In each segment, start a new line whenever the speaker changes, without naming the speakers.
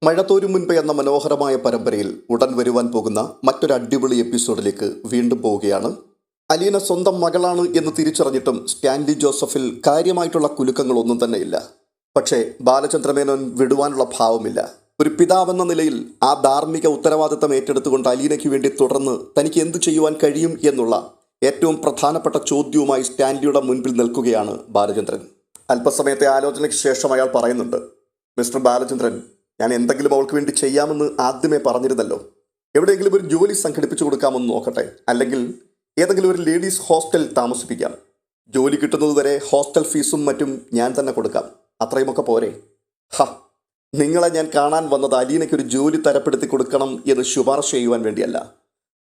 മഴത്തോരും മുൻപ് എന്ന മനോഹരമായ പരമ്പരയിൽ ഉടൻ വരുവാൻ പോകുന്ന മറ്റൊരു അടിപൊളി എപ്പിസോഡിലേക്ക് വീണ്ടും പോവുകയാണ്. അലീന സ്വന്തം മകളാണ് എന്ന് തിരിച്ചറിഞ്ഞിട്ടും സ്റ്റാൻലി ജോസഫിൽ കാര്യമായിട്ടുള്ള കുലുക്കങ്ങളൊന്നും തന്നെയില്ല. പക്ഷേ ബാലചന്ദ്രമേനോൻ വിടുവാനുള്ള ഭാവമില്ല. ഒരു പിതാവെന്ന നിലയിൽ ആ ധാർമ്മിക ഉത്തരവാദിത്തം ഏറ്റെടുത്തുകൊണ്ട് അലീനയ്ക്ക് വേണ്ടി തുടർന്ന് തനിക്ക് എന്തു ചെയ്യുവാൻ കഴിയും എന്നുള്ള ഏറ്റവും പ്രധാനപ്പെട്ട ചോദ്യവുമായി സ്റ്റാൻലിയുടെ മുൻപിൽ നിൽക്കുകയാണ് ബാലചന്ദ്രൻ. അല്പസമയത്തെ ആലോചനയ്ക്ക് ശേഷം അയാൾ പറയുന്നുണ്ട്, മിസ്റ്റർ ബാലചന്ദ്രൻ, ഞാൻ എന്തെങ്കിലും അവൾക്ക് വേണ്ടി ചെയ്യാമെന്ന് ആദ്യമേ പറഞ്ഞിരുന്നല്ലോ. എവിടെയെങ്കിലും ഒരു ജോലി സംഘടിപ്പിച്ചു കൊടുക്കാമെന്ന് നോക്കട്ടെ, അല്ലെങ്കിൽ ഏതെങ്കിലും ഒരു ലേഡീസ് ഹോസ്റ്റൽ താമസിപ്പിക്കാം. ജോലി കിട്ടുന്നതുവരെ ഹോസ്റ്റൽ ഫീസും മറ്റും ഞാൻ തന്നെ കൊടുക്കാം. അത്രയുമൊക്കെ പോരെ? നിങ്ങളെ ഞാൻ കാണാൻ വന്നത് അലീനയ്ക്കൊരു ജോലി തരപ്പെടുത്തി കൊടുക്കണം എന്ന് ശുപാർശ ചെയ്യുവാൻ വേണ്ടിയല്ല.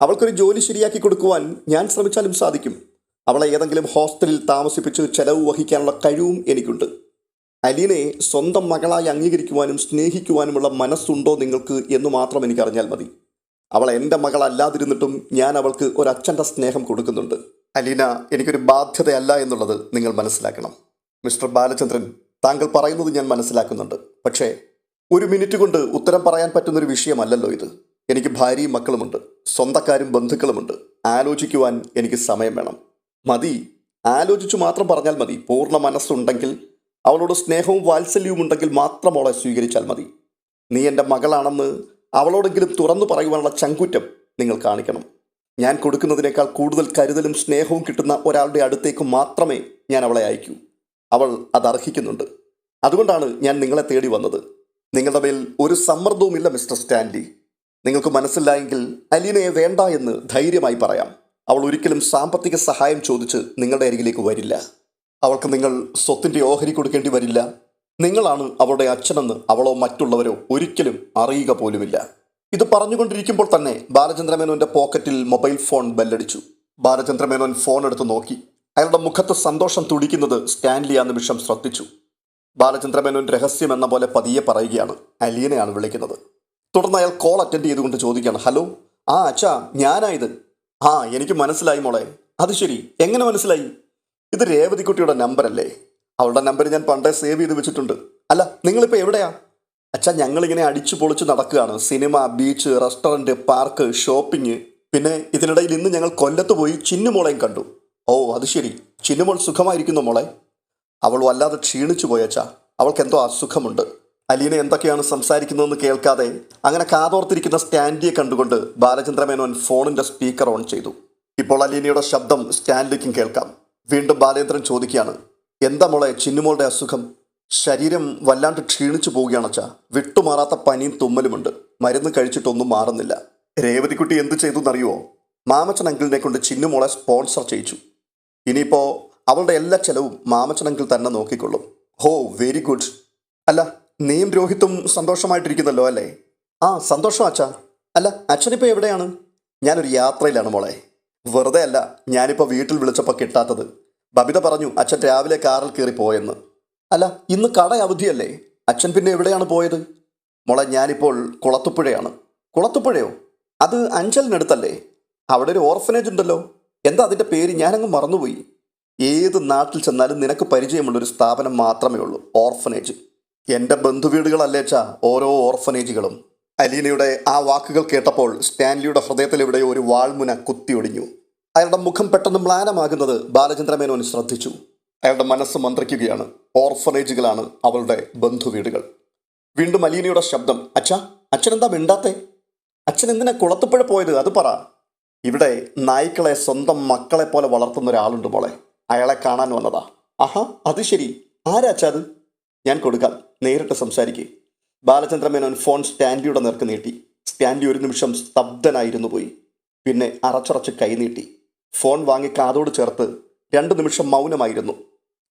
അവൾക്കൊരു ജോലി ശരിയാക്കി കൊടുക്കുവാൻ ഞാൻ ശ്രമിച്ചാലും സാധിക്കും. അവളെ ഏതെങ്കിലും ഹോസ്റ്റലിൽ താമസിപ്പിച്ച് ചെലവ് വഹിക്കാനുള്ള കഴിവും എനിക്കുണ്ട്. അലീനയെ സ്വന്തം മകളായി അംഗീകരിക്കുവാനും സ്നേഹിക്കുവാനുമുള്ള മനസ്സുണ്ടോ നിങ്ങൾക്ക് എന്ന് മാത്രം എനിക്കറിഞ്ഞാൽ മതി. അവൾ എൻ്റെ മകളല്ലാതിരുന്നിട്ടും ഞാൻ അവൾക്ക് ഒരച്ഛൻ്റെ സ്നേഹം കൊടുക്കുന്നുണ്ട്. അലീന എനിക്കൊരു ബാധ്യതയല്ല എന്നുള്ളത് നിങ്ങൾ മനസ്സിലാക്കണം. മിസ്റ്റർ ബാലചന്ദ്രൻ, താങ്കൾ പറയുന്നത് ഞാൻ മനസ്സിലാക്കുന്നുണ്ട്. പക്ഷേ ഒരു മിനിറ്റ് കൊണ്ട് ഉത്തരം പറയാൻ പറ്റുന്നൊരു വിഷയമല്ലല്ലോ ഇത്. എനിക്ക് ഭാര്യയും മക്കളുമുണ്ട്, സ്വന്തക്കാരും ബന്ധുക്കളുമുണ്ട്. ആലോചിക്കുവാൻ എനിക്ക് സമയം വേണം. മതി, ആലോചിച്ചു മാത്രം പറഞ്ഞാൽ മതി. പൂർണ്ണ മനസ്സുണ്ടെങ്കിൽ, അവളോട് സ്നേഹവും വാത്സല്യവും ഉണ്ടെങ്കിൽ മാത്രം അവളെ സ്വീകരിച്ചാൽ മതി. നീ എൻ്റെ മകളാണെന്ന് അവളോടെങ്കിലും തുറന്നു പറയുവാനുള്ള ചങ്കൂറ്റം നിങ്ങൾ കാണിക്കണം. ഞാൻ കൊടുക്കുന്നതിനേക്കാൾ കൂടുതൽ കരുതലും സ്നേഹവും കിട്ടുന്ന ഒരാളുടെ അടുത്തേക്ക് മാത്രമേ ഞാൻ അവളെ അയക്കൂ. അവൾ അതർഹിക്കുന്നുണ്ട്. അതുകൊണ്ടാണ് ഞാൻ നിങ്ങളെ തേടി വന്നത്. നിങ്ങളുടെ മേൽ ഒരു സമ്മർദ്ദവുമില്ല മിസ്റ്റർ സ്റ്റാൻലി. നിങ്ങൾക്ക് മനസ്സിലായെങ്കിൽ അലീനയെ വേണ്ട എന്ന് ധൈര്യമായി പറയാം. അവൾ ഒരിക്കലും സാമ്പത്തിക സഹായം ചോദിച്ച് നിങ്ങളുടെ അരികിലേക്ക് വരില്ല. അവൾക്ക് നിങ്ങൾ സ്വത്തിൻ്റെ ഓഹരി കൊടുക്കേണ്ടി വരില്ല. നിങ്ങളാണ് അവളുടെ അച്ഛനെന്ന് അവളോ മറ്റുള്ളവരോ ഒരിക്കലും അറിയുക പോലുമില്ല. ഇത് പറഞ്ഞുകൊണ്ടിരിക്കുമ്പോൾ തന്നെ ബാലചന്ദ്രമേനോന്റെ പോക്കറ്റിൽ മൊബൈൽ ഫോൺ ബെല്ലടിച്ചു. ബാലചന്ദ്രമേനോൻ ഫോൺ എടുത്ത് നോക്കി. അയാളുടെ മുഖത്ത് സന്തോഷം തുടിക്കുന്നത് സ്റ്റാൻലി ആ നിമിഷം ശ്രദ്ധിച്ചു. ബാലചന്ദ്രമേനോൻ രഹസ്യം എന്ന പോലെ പതിയെ പറയുകയാണ്, അലീനയാണ് വിളിക്കുന്നത്. തുടർന്ന് അയാൾ കോൾ അറ്റൻഡ് ചെയ്തുകൊണ്ട് ചോദിക്കുകയാണ്, ഹലോ, അച്ഛാ, ഞാനായത്. എനിക്ക് മനസ്സിലായി മോളെ. അത് ശരി, എങ്ങനെ മനസ്സിലായി? ഇത് രേവതിക്കുട്ടിയുടെ നമ്പറല്ലേ? അവളുടെ നമ്പർ ഞാൻ പണ്ടേ സേവ് ചെയ്ത് വെച്ചിട്ടുണ്ട്. അല്ല, നിങ്ങളിപ്പോൾ എവിടെയാ? അച്ഛാ, ഞങ്ങളിങ്ങനെ അടിച്ചു പൊളിച്ച് നടക്കുകയാണ്. Cinema, beach, restaurant, park, shopping. പിന്നെ ഇതിനിടയിൽ ഇന്ന് ഞങ്ങൾ കൊല്ലത്ത് പോയി ചിന്നുമോളെയും കണ്ടു. ഓ, അത് ശരി. ചിന്നുമോൾ സുഖമായിരിക്കുന്നു മോളെ? അവൾ വല്ലാതെ ക്ഷീണിച്ചു പോയച്ചാ. അവൾക്കെന്തോ അസുഖമുണ്ട്. അലീന എന്തൊക്കെയാണ് സംസാരിക്കുന്നതെന്ന് കേൾക്കാതെ അങ്ങനെ കാതോർത്തിരിക്കുന്ന സ്റ്റാൻലിയെ കണ്ടുകൊണ്ട് ബാലചന്ദ്രമേനോൻ ഫോണിൻ്റെ സ്പീക്കർ ഓൺ ചെയ്തു. ഇപ്പോൾ അലീനയുടെ ശബ്ദം സ്റ്റാൻലിക്കും കേൾക്കാം. വീണ്ടും ബാലേന്ദ്രൻ ചോദിക്കുകയാണ്, എന്താ മോളെ ചിന്നുമോളുടെ അസുഖം? ശരീരം വല്ലാണ്ട് ക്ഷീണിച്ചു പോവുകയാണച്ചാ. വിട്ടുമാറാത്ത പനിയും തുമ്മലുമുണ്ട്. മരുന്ന് കഴിച്ചിട്ടൊന്നും മാറുന്നില്ല. രേവതിക്കുട്ടി എന്ത് ചെയ്തു എന്നറിയുമോ? മാമച്ചൻ അങ്കിളിനെ കൊണ്ട് ചിന്നുമോളെ സ്പോൺസർ ചെയ്യിച്ചു. ഇനിയിപ്പോൾ അവളുടെ എല്ലാ ചെലവും മാമച്ചൻ അങ്കിൾ തന്നെ നോക്കിക്കൊള്ളും. ഹോ, വെരി ഗുഡ്. അല്ല, നീയും രോഹിത്തും സന്തോഷമായിട്ടിരിക്കുന്നല്ലോ അല്ലേ? സന്തോഷം അച്ഛാ. അല്ല, അച്ഛനിപ്പോൾ എവിടെയാണ്? ഞാനൊരു യാത്രയിലാണ് മോളെ. വെറുതെ അല്ല, ഞാനിപ്പോൾ വീട്ടിൽ വിളിച്ചപ്പോൾ കിട്ടാത്തത്. ബബിത പറഞ്ഞു അച്ഛൻ രാവിലെ കാറിൽ കയറി പോയെന്ന്. അല്ല, ഇന്ന് കട അവധിയല്ലേ? അച്ഛൻ പിന്നെ എവിടെയാണ് പോയത്? മോളെ, ഞാനിപ്പോൾ കുളത്തുപുഴയാണ്. കുളത്തുപുഴയോ? അത് അഞ്ചലിനടുത്തല്ലേ? അവിടെ ഒരു ഓർഫനേജ് ഉണ്ടല്ലോ. എന്താ അതിൻ്റെ പേര്? ഞാനങ്ങ് മറന്നുപോയി. ഏത് നാട്ടിൽ ചെന്നാലും നിനക്ക് പരിചയമുള്ളൊരു സ്ഥാപനം മാത്രമേ ഉള്ളൂ, ഓർഫനേജ്. എൻ്റെ ബന്ധുവീടുകളല്ലേച്ചാ ഓരോ ഓർഫനേജുകളും. അലീനയുടെ ആ വാക്കുകൾ കേട്ടപ്പോൾ സ്റ്റാൻലിയുടെ ഹൃദയത്തിലെവിടെയോ ഒരു വാൾമുന കുത്തിയൊടിഞ്ഞു. അയാളുടെ മുഖം പെട്ടെന്ന് മ്ലാനമാകുന്നത് ബാലചന്ദ്രമേനോൻ ശ്രദ്ധിച്ചു. അയാളുടെ മനസ്സ് മന്ത്രിക്കുകയാണ്. ഓർഫനേജുകളാണ് അവളുടെ ബന്ധുവീടുകൾ. വീണ്ടും അലീനയുടെ ശബ്ദം, അച്ഛാ, അച്ഛനെന്താ മിണ്ടാത്തെ? അച്ഛൻ എന്തിനാ കുളത്തുപുഴ പോയത്? അത് പറ. ഇവിടെ നായ്ക്കളെ സ്വന്തം മക്കളെ പോലെ വളർത്തുന്ന ഒരാളുണ്ട് മോളെ. അയാളെ കാണാൻ വന്നതാ. അത് ശരി. ആരാച്ചാ അത്? ഞാൻ കൊടുക്കാം, നേരിട്ട് സംസാരിക്കേ. ബാലചന്ദ്രമേനോൻ ഫോൺ സ്റ്റാൻലിയുടെ നേർക്ക് നീട്ടി. സ്റ്റാൻലി ഒരു നിമിഷം സ്തബ്ധനായിരുന്നു പോയി. പിന്നെ അറച്ചറച്ച് കൈനീട്ടി. ഫോൺ വാങ്ങി കാതോട് ചേർത്ത് 2 നിമിഷം മൗനമായിരുന്നു.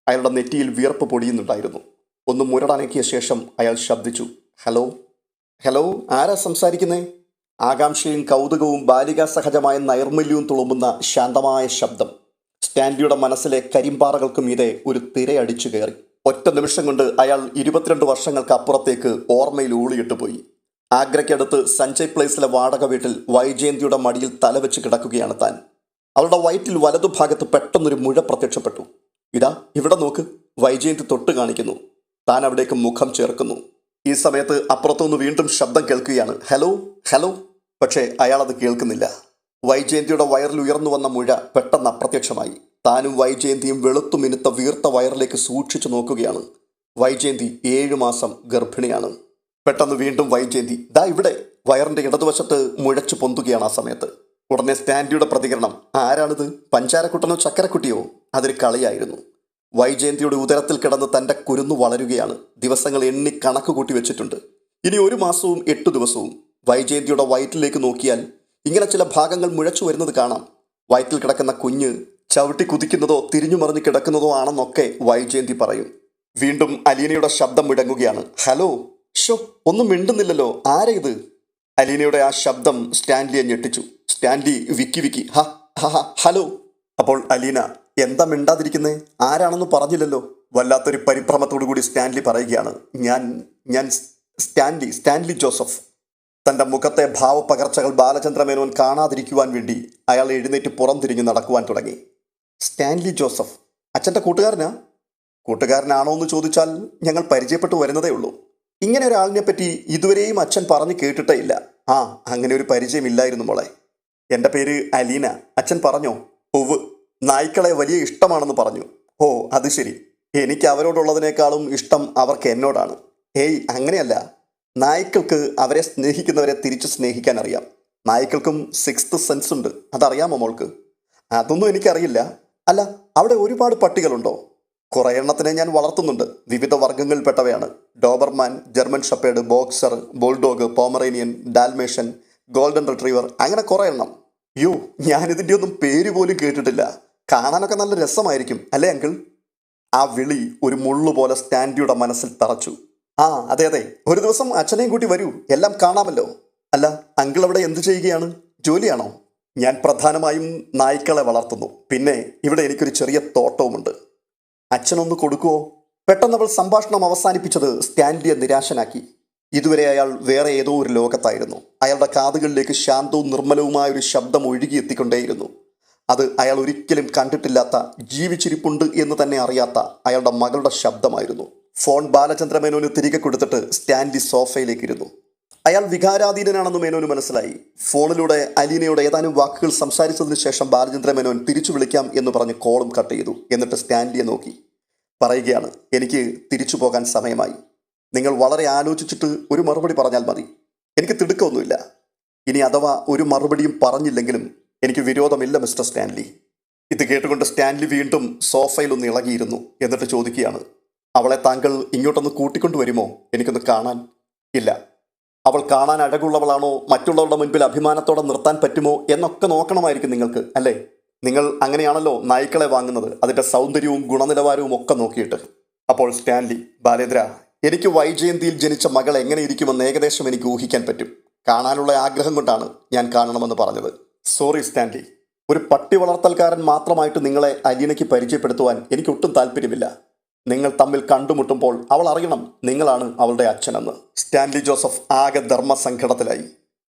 അയാളുടെ നെറ്റിയിൽ വിയർപ്പ് പൊടിയുന്നുണ്ടായിരുന്നു. ഒന്ന് മുരടനക്കിയ ശേഷം അയാൾ ശബ്ദിച്ചു, ഹലോ. ഹലോ, ആരാ സംസാരിക്കുന്നേ? ആകാംക്ഷയും കൗതുകവും ബാലികാ സഹജമായ നൈർമല്യവും തുളുമ്പുന്ന ശാന്തമായ ശബ്ദം. സ്റ്റാൻലിയുടെ മനസ്സിലെ കരിമ്പാറകൾക്ക് മീതെ ഒരു തിരയടിച്ചു കയറി. ഒറ്റ നിമിഷം കൊണ്ട് അയാൾ 22 വർഷങ്ങൾക്ക് അപ്പുറത്തേക്ക് ഓർമ്മയിൽ ഊളിയിട്ട് പോയി. ആഗ്രയ്ക്കടുത്ത് സഞ്ജയ് പ്ലേസിലെ വാടക വീട്ടിൽ വൈജയന്തിയുടെ മടിയിൽ തലവെച്ച് കിടക്കുകയാണ് താൻ. അവളുടെ വയറ്റിൽ വലതുഭാഗത്ത് പെട്ടെന്നൊരു മുഴ പ്രത്യക്ഷപ്പെട്ടു. ഇതാ ഇവിടെ നോക്ക്, വൈജയന്തി തൊട്ട് കാണിക്കുന്നു. താൻ അവിടേക്ക് മുഖം ചേർക്കുന്നു. ഈ സമയത്ത് അപ്പുറത്തുനിന്ന് വീണ്ടും ശബ്ദം കേൾക്കുകയാണ്. Hello hello. പക്ഷേ അയാളത് കേൾക്കുന്നില്ല. വൈജയന്തിയുടെ വയറിൽ ഉയർന്നു വന്ന മുഴ പെട്ടെന്ന് അപ്രത്യക്ഷമായി. താനും വൈജയന്തിയും വെളുത്തു മിനുത്ത വീർത്ത വയറിലേക്ക് സൂക്ഷിച്ചു നോക്കുകയാണ്. വൈജയന്തി 7 മാസം ഗർഭിണിയാണ്. പെട്ടെന്ന് വീണ്ടും വൈജയന്തി ദാ ഇവിടെ വയറിന്റെ ഇടതുവശത്ത് മുഴച്ചു പൊന്തുകയാണ്. ആ സമയത്ത് ഉടനെ സ്റ്റാൻലിയുടെ പ്രതികരണം, ആരാണിത്, പഞ്ചാരക്കുട്ടനോ ചക്കരക്കുട്ടിയോ? അതൊരു കളിയായിരുന്നു. വൈജയന്തിയുടെ ഉദരത്തിൽ കിടന്ന് തൻ്റെ കുരുന്നു വളരുകയാണ്. ദിവസങ്ങൾ എണ്ണി കണക്ക് കൂട്ടി വെച്ചിട്ടുണ്ട്. ഇനി 1 മാസവും 8 ദിവസവും. വൈജയന്തിയുടെ വയറ്റിലേക്ക് നോക്കിയാൽ ഇങ്ങനെ ചില ഭാഗങ്ങൾ മുഴച്ചു വരുന്നത് കാണാം. വയറ്റിൽ കിടക്കുന്ന കുഞ്ഞ് ചവിട്ടി കുതിക്കുന്നതോ തിരിഞ്ഞു മറിഞ്ഞ് കിടക്കുന്നതോ ആണെന്നൊക്കെ വൈജയന്തി പറയും. വീണ്ടും അലീനയുടെ ശബ്ദം മുഴങ്ങുകയാണ്. ഹലോ. ഷോ, ഒന്നും മിണ്ടുന്നില്ലല്ലോ, ആരാ ഇത്? അലീനയുടെ ആ ശബ്ദം സ്റ്റാൻലിയെ ഞെട്ടിച്ചു. സ്റ്റാൻലി വിക്കി വിക്കി ഹ ഹ ഹലോ. അപ്പോൾ അലീന, എന്താ മിണ്ടാതിരിക്കുന്നേ, ആരാണെന്ന് പറഞ്ഞില്ലല്ലോ? വല്ലാത്തൊരു പരിഭ്രമത്തോടു കൂടി സ്റ്റാൻലി പറയുകയാണ്, ഞാൻ സ്റ്റാൻലി ജോസഫ്. തൻ്റെ മുഖത്തെ ഭാവപകർച്ചകൾ ബാലചന്ദ്രമേനോൻ കാണാതിരിക്കുവാൻ വേണ്ടി അയാൾ എഴുന്നേറ്റ് പുറംതിരിഞ്ഞ് നടക്കുവാൻ തുടങ്ങി. സ്റ്റാൻലി ജോസഫ് അച്ഛൻ്റെ കൂട്ടുകാരനാണോ എന്ന് ചോദിച്ചാൽ ഞങ്ങൾ പരിചയപ്പെട്ടു വരുന്നതേ ഉള്ളൂ. ഇങ്ങനെ ഒരാളിനെ പറ്റി ഇതുവരെയും അച്ഛൻ പറഞ്ഞു കേട്ടിട്ടേ ഇല്ല. ആ, അങ്ങനെ ഒരു പരിചയമില്ലായിരുന്നു മോളെ. എൻ്റെ പേര് അലീന. അച്ഛൻ പറഞ്ഞോ? ഒവ്, നായ്ക്കളെ വലിയ ഇഷ്ടമാണെന്ന് പറഞ്ഞു. ഓ, അത് ശരി. എനിക്ക് അവരോടുള്ളതിനേക്കാളും ഇഷ്ടം അവർക്ക് എന്നോടാണ്. ഏയ്, അങ്ങനെയല്ല. നായ്ക്കൾക്ക് അവരെ സ്നേഹിക്കുന്നവരെ തിരിച്ച് സ്നേഹിക്കാൻ അറിയാം. നായ്ക്കൾക്കും 6th സെൻസ് ഉണ്ട്. അതറിയാമോ മോൾക്ക്? അതൊന്നും എനിക്കറിയില്ല. അല്ല, അവിടെ ഒരുപാട് പട്ടികളുണ്ടോ? കുറേ എണ്ണത്തിനെ ഞാൻ വളർത്തുന്നുണ്ട്. വിവിധ വർഗ്ഗങ്ങളിൽപ്പെട്ടവയാണ്. Doberman, German shepherd, boxer, bulldog, Pomeranian, Dalmatian, golden retriever, അങ്ങനെ കുറേ എണ്ണം. യോ, ഞാനിതിൻ്റെ ഒന്നും പേര് പോലും കേട്ടിട്ടില്ല. കാണാനൊക്കെ നല്ല രസമായിരിക്കും അല്ലേ അങ്കിൾ? ആ വിളി ഒരു മുള്ളുപോലെ സ്റ്റാൻലിയുടെ മനസ്സിൽ തറച്ചു. ആ, അതെ, ഒരു ദിവസം അച്ഛനെയും കൂട്ടി വരൂ, എല്ലാം കാണാമല്ലോ. അല്ല, അങ്കിൾ അവിടെ എന്ത് ചെയ്യുകയാണ്? ജോലിയാണോ? ഞാൻ പ്രധാനമായും നായ്ക്കളെ വളർത്തുന്നു. പിന്നെ ഇവിടെ എനിക്കൊരു ചെറിയ തോട്ടവുമുണ്ട്. അച്ഛനൊന്ന് കൊടുക്കുവോ? പെട്ടെന്നവൾ സംഭാഷണം അവസാനിപ്പിച്ചത് സ്റ്റാൻലിയെ നിരാശനാക്കി. ഇതുവരെ അയാൾ വേറെ ഏതോ ഒരു ലോകത്തായിരുന്നു. അയാളുടെ കാതുകളിലേക്ക് ശാന്തവും നിർമ്മലവുമായ ഒരു ശബ്ദം ഒഴുകിയെത്തിക്കൊണ്ടേയിരുന്നു. അത് അയാൾ ഒരിക്കലും കണ്ടിട്ടില്ലാത്ത, ജീവിച്ചിരിപ്പുണ്ട് എന്ന് തന്നെ അറിയാത്ത അയാളുടെ മകളുടെ ശബ്ദമായിരുന്നു. ഫോൺ ബാലചന്ദ്രമേനോന് തിരികെ കൊടുത്തിട്ട് സ്റ്റാൻലി സോഫയിലേക്ക് ഇരുന്നു. അയാൾ വികാരാധീനനാണെന്ന് മേനോന് മനസ്സിലായി. ഫോണിലൂടെ അലീനയോട് ഏതാനും വാക്കുകൾ സംസാരിച്ചതിന് ശേഷം ബാലചന്ദ്രമേനോൻ തിരിച്ചു വിളിക്കാം എന്ന് പറഞ്ഞ് കോളും കട്ട് ചെയ്തു. എന്നിട്ട് സ്റ്റാൻലിയെ നോക്കി പറയുകയാണ്, എനിക്ക് തിരിച്ചു പോകാൻ സമയമായി. നിങ്ങൾ വളരെ ആലോചിച്ചിട്ട് ഒരു മറുപടി പറഞ്ഞാൽ മതി. എനിക്ക് തിടുക്കമൊന്നുമില്ല. ഇനി അഥവാ ഒരു മറുപടിയും പറഞ്ഞില്ലെങ്കിലും എനിക്ക് വിരോധമില്ല മിസ്റ്റർ സ്റ്റാൻലി. ഇത് കേട്ടുകൊണ്ട് സ്റ്റാൻലി വീണ്ടും സോഫയിലൊന്ന് ഇളകിയിരുന്നു. എന്നിട്ട് ചോദിക്കുകയാണ്, അവളെ താങ്കൾ ഇങ്ങോട്ടൊന്ന് കൂട്ടിക്കൊണ്ടുവരുമോ? എനിക്കൊന്ന് കാണാൻ. ഇല്ല. അവൾ കാണാൻ അഴകുള്ളവളാണോ, മറ്റുള്ളവരുടെ മുൻപിൽ അഭിമാനത്തോടെ നിർത്താൻ പറ്റുമോ എന്നൊക്കെ നോക്കണമായിരിക്കും നിങ്ങൾക്ക്, അല്ലേ? നിങ്ങൾ അങ്ങനെയാണല്ലോ നായ്ക്കളെ വാങ്ങുന്നത്, അതിൻ്റെ സൗന്ദര്യവും ഗുണനിലവാരവും ഒക്കെ നോക്കിയിട്ട്. അപ്പോൾ സ്റ്റാൻലി, ബാലേന്ദ്ര, എനിക്ക് വൈജയന്തിയിൽ ജനിച്ച മകൾ എങ്ങനെ ഇരിക്കുമെന്ന് ഏകദേശം എനിക്ക് ഊഹിക്കാൻ പറ്റും. കാണാനുള്ള ആഗ്രഹം കൊണ്ടാണ് ഞാൻ കാണണമെന്ന് പറഞ്ഞത്. സോറി സ്റ്റാൻലി, ഒരു പട്ടി വളർത്തൽക്കാരൻ മാത്രമായിട്ട് നിങ്ങളെ അലീനയ്ക്ക് പരിചയപ്പെടുത്തുവാൻ എനിക്കൊട്ടും താല്പര്യമില്ല. നിങ്ങൾ തമ്മിൽ കണ്ടുമുട്ടുമ്പോൾ അവൾ അറിയണം നിങ്ങളാണ് അവളുടെ അച്ഛനെന്ന്. സ്റ്റാൻലി ജോസഫ് ആകെ ധർമ്മസങ്കടത്തിലായി.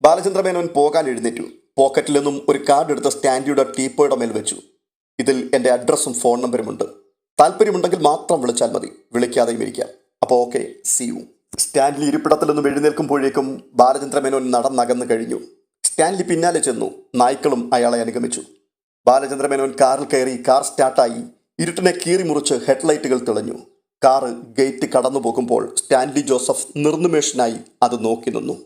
ബാലചന്ദ്രമേനോൻ പോകാൻ എഴുന്നേറ്റു. പോക്കറ്റിൽ നിന്നും ഒരു കാർഡ് എടുത്ത് സ്റ്റാൻലിയുടെ ടീപ്പോയുടെ മേൽ വെച്ചു. ഇതിൽ എൻ്റെ അഡ്രസ്സും ഫോൺ നമ്പറുമുണ്ട്. താല്പര്യമുണ്ടെങ്കിൽ മാത്രം വിളിച്ചാൽ മതി, വിളിക്കാതെയും ഇരിക്കാം. അപ്പോൾ ഓക്കെ, സി യു. സ്റ്റാൻലി ഇരിപ്പിടത്തിൽ നിന്നും എഴുന്നേൽക്കുമ്പോഴേക്കും ബാലചന്ദ്രമേനോൻ നടന്നകന്നു കഴിഞ്ഞു. സ്റ്റാൻലി പിന്നാലെ ചെന്നു. നായ്ക്കളും അയാളെ അനുഗമിച്ചു. ബാലചന്ദ്രമേനോൻ കാറിൽ കയറി. കാർ സ്റ്റാർട്ടായി. ഇരുട്ടിനെ കീറി മുറിച്ച് ഹെഡ്ലൈറ്റുകൾ തെളിഞ്ഞു. കാറ് ഗേറ്റ് കടന്നു പോകുമ്പോൾ സ്റ്റാൻലി ജോസഫ് നിർനിമേഷനായി അത് നോക്കി നിന്നു.